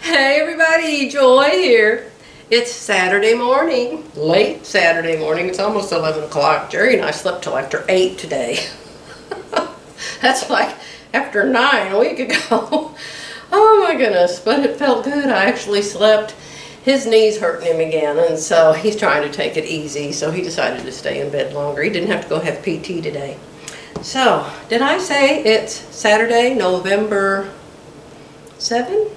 Hey everybody, Joy here. It's Saturday morning, late Saturday morning. It's almost 11 o'clock. Jerry and I slept till after 8 today. That's like after 9 a week ago. Oh my goodness, but it felt good. I actually slept. His knee's hurting him again, and so he's trying to take it easy, so he decided to stay in bed longer. He didn't have to go have PT today. So, did I say it's Saturday, November 7,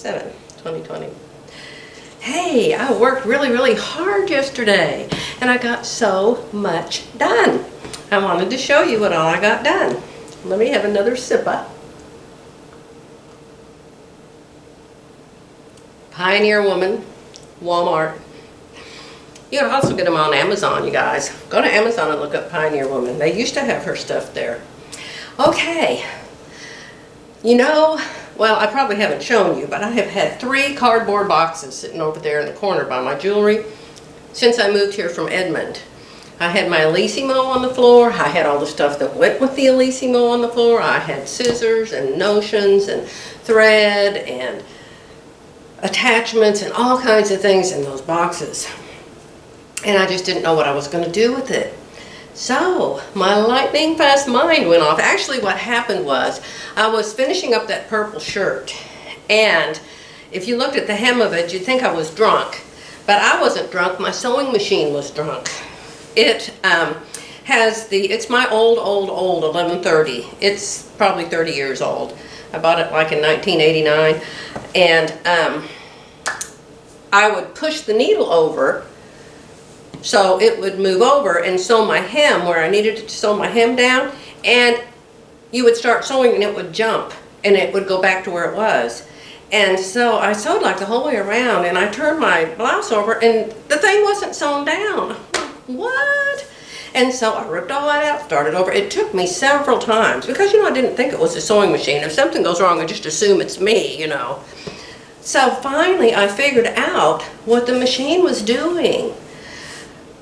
2020. Hey, I worked really hard yesterday, and I got so much done. I wanted to show you what all I got done. Let me have another sippa. Pioneer Woman, Walmart. You can also get them on Amazon, you guys. Go to Amazon and look up Pioneer Woman. They used to have her stuff there. Okay. You know, well, I probably haven't shown you, but I have had 3 cardboard boxes sitting over there in the corner by my jewelry since I moved here from Edmond. I had my Elissimo on the floor. I had all the stuff that went with the Elissimo on the floor. I had scissors and notions and thread and attachments and all kinds of things in those boxes. And I just didn't know what I was going to do with it. So, my lightning fast mind went off. Actually, what happened was, I was finishing up that purple shirt, and if you looked at the hem of it, you'd think I was drunk. But I wasn't drunk, my sewing machine was drunk. It it's my old 1130. It's probably 30 years old. I bought it like in 1989, and I would push the needle over so it would move over and sew my hem where I needed to sew my hem down, and you would start sewing and it would jump and it would go back to where it was. And so I sewed like the whole way around, and I turned my blouse over and the thing wasn't sewn down. What? And so I ripped all that out, started over. It took me several times because, you know, I didn't think it was a sewing machine. If something goes wrong, I just assume it's me, you know. So finally I figured out what the machine was doing.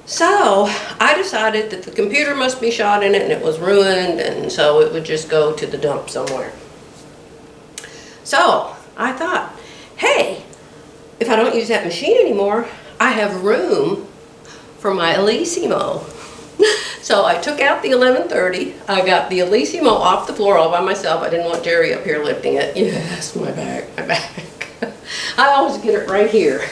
So I decided that the computer must be shot in it and it was ruined, and so it would just go to the dump somewhere. So I thought, hey, if I don't use that machine anymore, I have room for my Elissimo. So I took out the 1130. I got the Elissimo off the floor all by myself. I didn't want Jerry up here lifting it. Yes, my back. I always get it right here.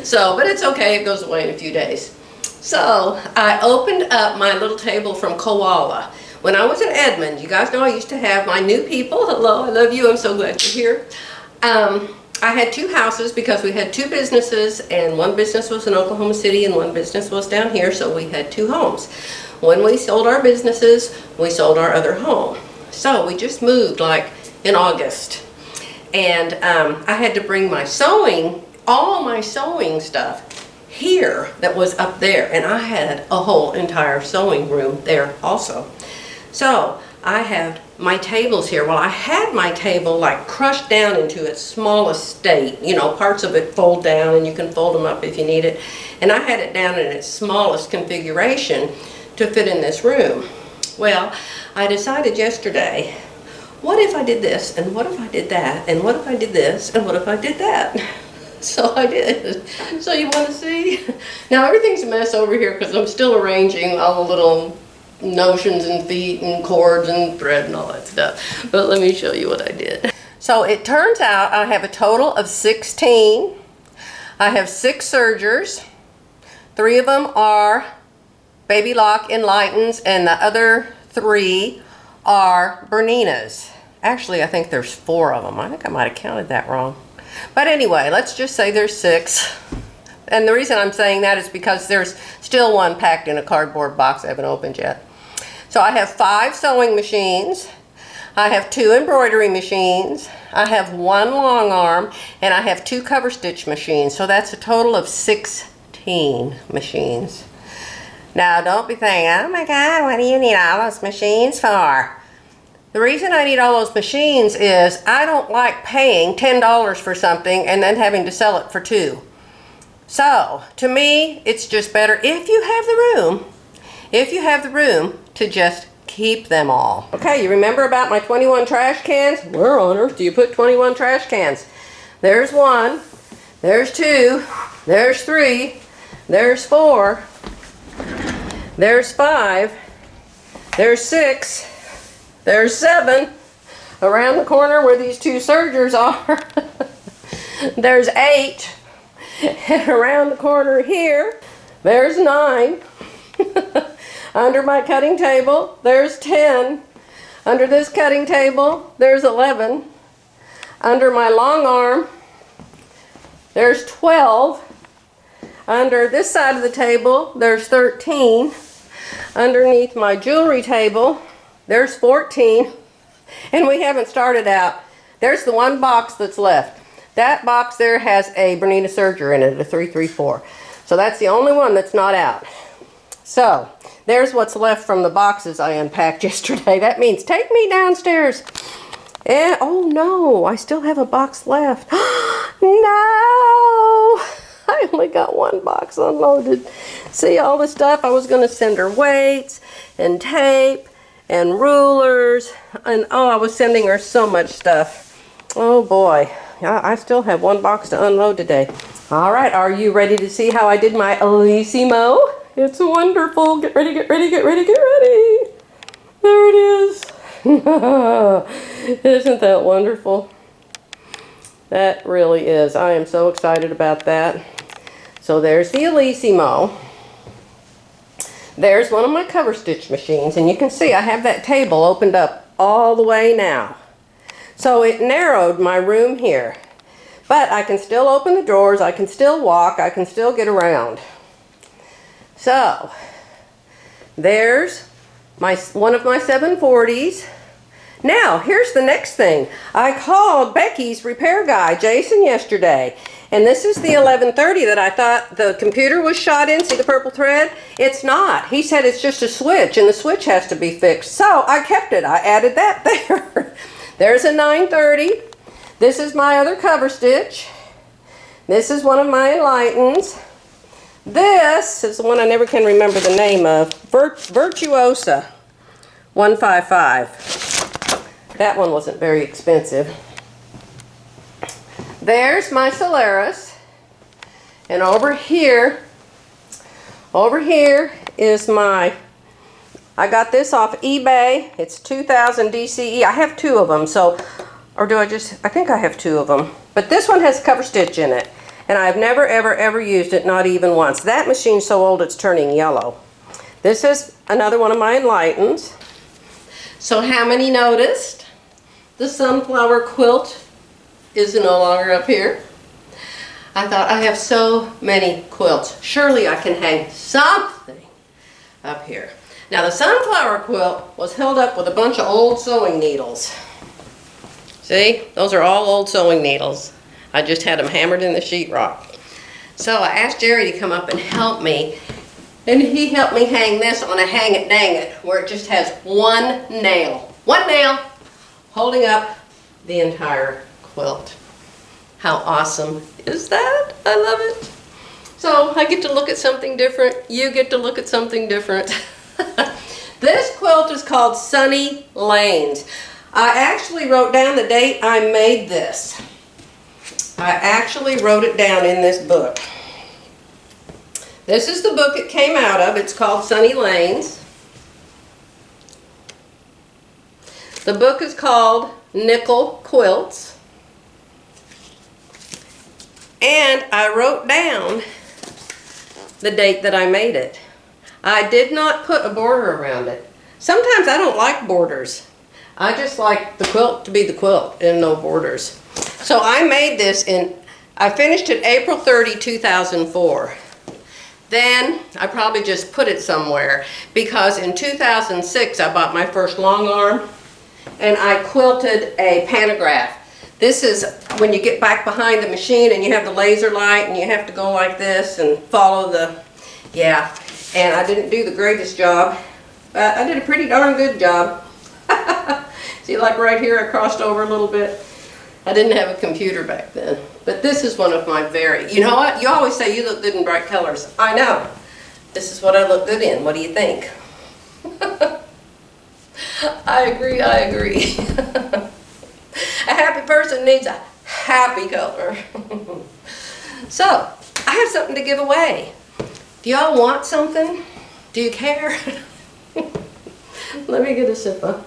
So, but it's okay, it goes away in a few days. So, I opened up my little table from Koala. When I was in Edmond, you guys know I used to have my new people. Hello, I love you, I'm so glad you're here. I had 2 houses because we had 2 businesses, and one business was in Oklahoma City and one business was down here, so we had 2 homes. When we sold our businesses, we sold our other home. So, we just moved like in August. And I had to bring my sewing, all my sewing stuff here that was up there, and I had a whole entire sewing room there also. So I had my tables here. Well, I had my table like crushed down into its smallest state. You know, parts of it fold down and you can fold them up if you need it. And I had it down in its smallest configuration to fit in this room. Well, I decided yesterday, what if I did this, and what if I did that, and what if I did this, and what if I did that? So I did. So you want to see? Now everything's a mess over here because I'm still arranging all the little notions and feet and cords and thread and all that stuff. But let me show you what I did. So it turns out I have a total of 16. I have 6 sergers. 3 of them are Baby Lock Enlightens, and the other 3 are Berninas. Actually, I think there's 4 of them. I think I might have counted that wrong. But anyway, let's just say there's 6. And the reason I'm saying that is because there's still one packed in a cardboard box I haven't opened yet. So I have 5 sewing machines. I have 2 embroidery machines. I have 1 long arm, and I have 2 cover stitch machines. So that's a total of 16 machines. Now don't be thinking, oh my God, what do you need all those machines for? The reason I need all those machines is I don't like paying $10 for something and then having to sell it for $2. So, to me, it's just better if you have the room to just keep them all. Okay, you remember about my 21 trash cans? Where on earth do you put 21 trash cans? There's 1, there's 2, there's 3, there's 4, there's 5, there's 6, there's 7. Around the corner where these 2 sergers are, there's 8. And around the corner here, there's 9. Under my cutting table, there's 10. Under this cutting table, there's 11. Under my long arm, there's 12. Under this side of the table, there's 13. Underneath my jewelry table, there's 14. And we haven't started out. There's the 1 box that's left. That box there has a Bernina serger in it, a 334. So that's the only one that's not out. So there's what's left from the boxes I unpacked yesterday. That means take me downstairs. And oh no, I still have a box left. No! I only got 1 box unloaded. See all the stuff? I was going to send her weights and tape and rulers, and oh, I was sending her so much stuff. Oh boy, I still have 1 box to unload today. All right, are you ready to see how I did my Elissimo? It's wonderful. Get ready, get ready, get ready, get ready. There it is. Isn't that wonderful? That really is. I am so excited about that. So there's the Elissimo. There's one of my cover stitch machines, and you can see I have that table opened up all the way now. So it narrowed my room here, but I can still open the drawers, I can still walk, I can still get around. So there's one of my 740s. Now here's the next thing. I called Becky's repair guy, Jason, yesterday. And this is the 1130 that I thought the computer was shot in. See the purple thread? It's not. He said it's just a switch and the switch has to be fixed. So I kept it. I added that there. There's a 930. This is my other cover stitch. This is one of my Enlightens. This is the one I never can remember the name of. Virtuosa 155. That one wasn't very expensive. There's my Solaris, and over here is my, I got this off eBay. It's 2000 DCE. I have 2 of them, so, or do I think I have 2 of them. But this one has cover stitch in it, and I've never, ever, ever used it, not even once. That machine's so old it's turning yellow. This is another one of my Enlightens. So how many noticed the sunflower quilt is no longer up here? I thought, I have so many quilts. Surely I can hang something up here. Now the sunflower quilt was held up with a bunch of old sewing needles. See, those are all old sewing needles. I just had them hammered in the sheetrock. So I asked Jerry to come up and help me, and he helped me hang this on a hang it dang it, where it just has 1 nail. 1 nail holding up the entire quilt. How awesome is that? I love it. So I get to look at something different. You get to look at something different. This quilt is called Sunny Lanes. I actually wrote down the date I made this. I actually wrote it down in this book. This is the book it came out of. It's called Sunny Lanes. The book is called Nickel Quilts. And I wrote down the date that I made it. I did not put a border around it. Sometimes I don't like borders. I just like the quilt to be the quilt and no borders. So I made this I finished it April 30, 2004. Then I probably just put it somewhere because in 2006 I bought my first long arm and I quilted a pantograph. This is when you get back behind the machine and you have the laser light and you have to go like this and follow the, yeah. And I didn't do the greatest job, but I did a pretty darn good job. See, like right here I crossed over a little bit. I didn't have a computer back then. But this is one of my very, you know what? You always say you look good in bright colors. I know. This is what I look good in. What do you think? I agree, I agree. A happy person needs a happy color. So, I have something to give away. Do y'all want something? Do you care? Let me get a sip of.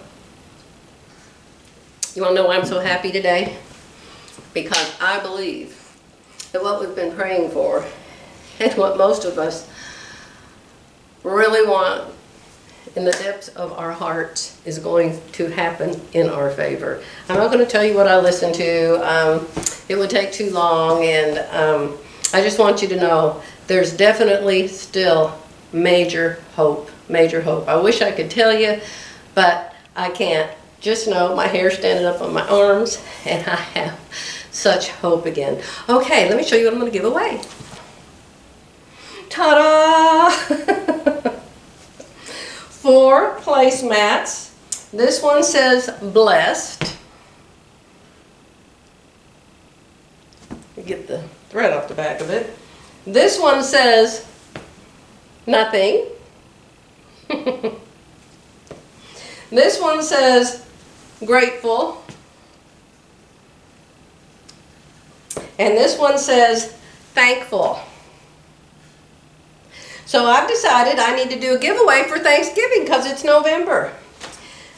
You want to know why I'm so happy today? Because I believe that what we've been praying for and what most of us really want in the depths of our hearts is going to happen in our favor. I'm not going to tell you what I listened to. It would take too long, and I just want you to know there's definitely still major hope, major hope. I wish I could tell you, but I can't. Just know my hair's standing up on my arms, and I have such hope again. Okay, let me show you what I'm going to give away. Ta-da! 4 placemats. This one says blessed. Let me get the thread off the back of it. This one says nothing. This one says grateful. And this one says thankful. So I've decided I need to do a giveaway for Thanksgiving because it's November.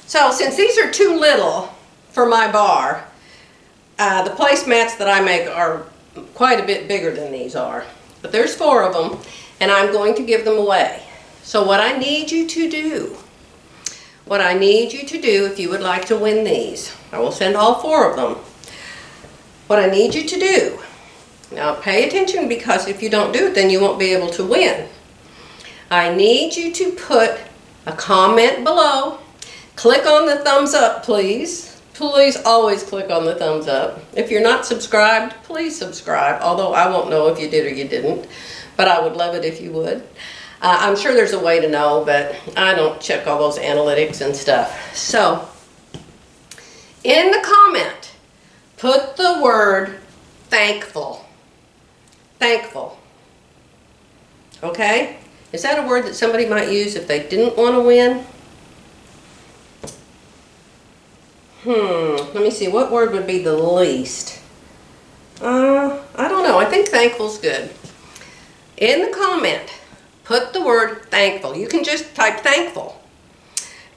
So since these are too little for my bar, the placemats that I make are quite a bit bigger than these are. But there's 4 of them, and I'm going to give them away. So what I need you to do, if you would like to win these, I will send all 4 of them. What I need you to do, now pay attention, because if you don't do it, then you won't be able to win. I need you to put a comment below. Click on the thumbs up, please. Please always click on the thumbs up. If you're not subscribed, please subscribe, although I won't know if you did or you didn't, but I would love it if you would. I'm sure there's a way to know, but I don't check all those analytics and stuff. So, in the comment, put the word thankful. Thankful. Okay? Is that a word that somebody might use if they didn't want to win? Let me see. What word would be the least? I don't know. I think thankful's good. In the comment, put the word thankful. You can just type thankful.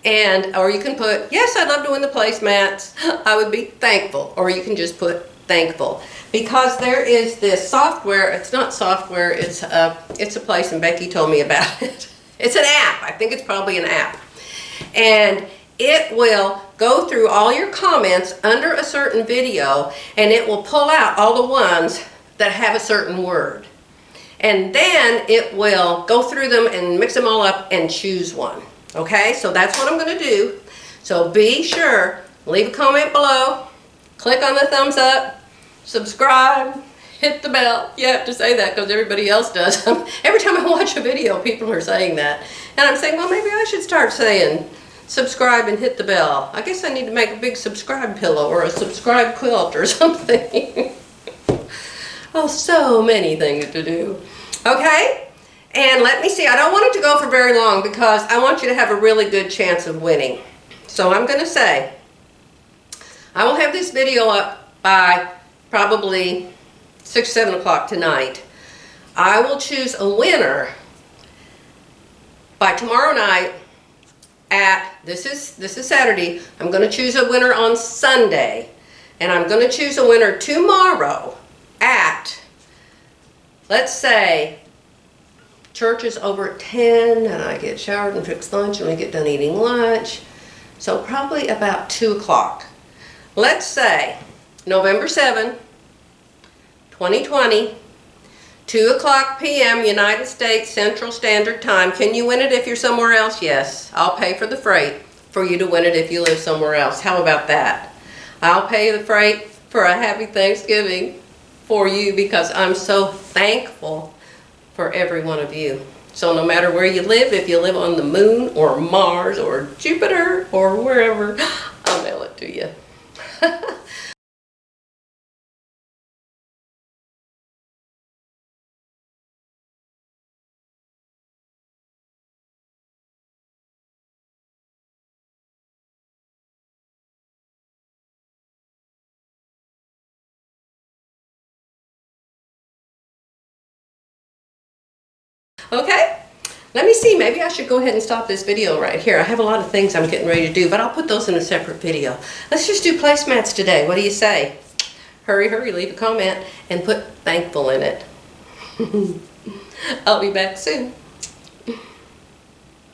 Or you can put, yes, I'd love to win the placemats. I would be thankful. Or you can just put thankful. Because there is this software, it's not software, it's a place, and Becky told me about it. It's an app. I think it's probably an app. And it will go through all your comments under a certain video, and it will pull out all the ones that have a certain word. And then it will go through them and mix them all up and choose one. Okay, so that's what I'm going to do. So be sure, leave a comment below, click on the thumbs up, subscribe, hit the bell. You have to say that because everybody else does. Every time I watch a video, people are saying that. And I'm saying, well, maybe I should start saying subscribe and hit the bell. I guess I need to make a big subscribe pillow or a subscribe quilt or something. Oh, so many things to do. Okay? And let me see. I don't want it to go for very long because I want you to have a really good chance of winning. So I'm going to say, I will have this video up by probably 6, 7 o'clock tonight. I will choose a winner by tomorrow night at, this is Saturday, I'm going to choose a winner on Sunday, and I'm going to choose a winner tomorrow at, let's say, church is over at 10, and I get showered and fix lunch, and we get done eating lunch, so probably about 2 o'clock. Let's say November 7, 2020, 2 o'clock p.m. United States Central Standard Time. Can you win it if you're somewhere else? Yes. I'll pay for the freight for you to win it if you live somewhere else. How about that? I'll pay the freight for a happy Thanksgiving for you because I'm so thankful for every one of you. So no matter where you live, if you live on the moon or Mars or Jupiter or wherever, I'll mail it to you. Okay? Let me see, maybe I should go ahead and stop this video right here. I have a lot of things I'm getting ready to do, but I'll put those in a separate video. Let's just do placemats today. What do you say? Hurry, hurry, leave a comment and put thankful in it. I'll be back soon.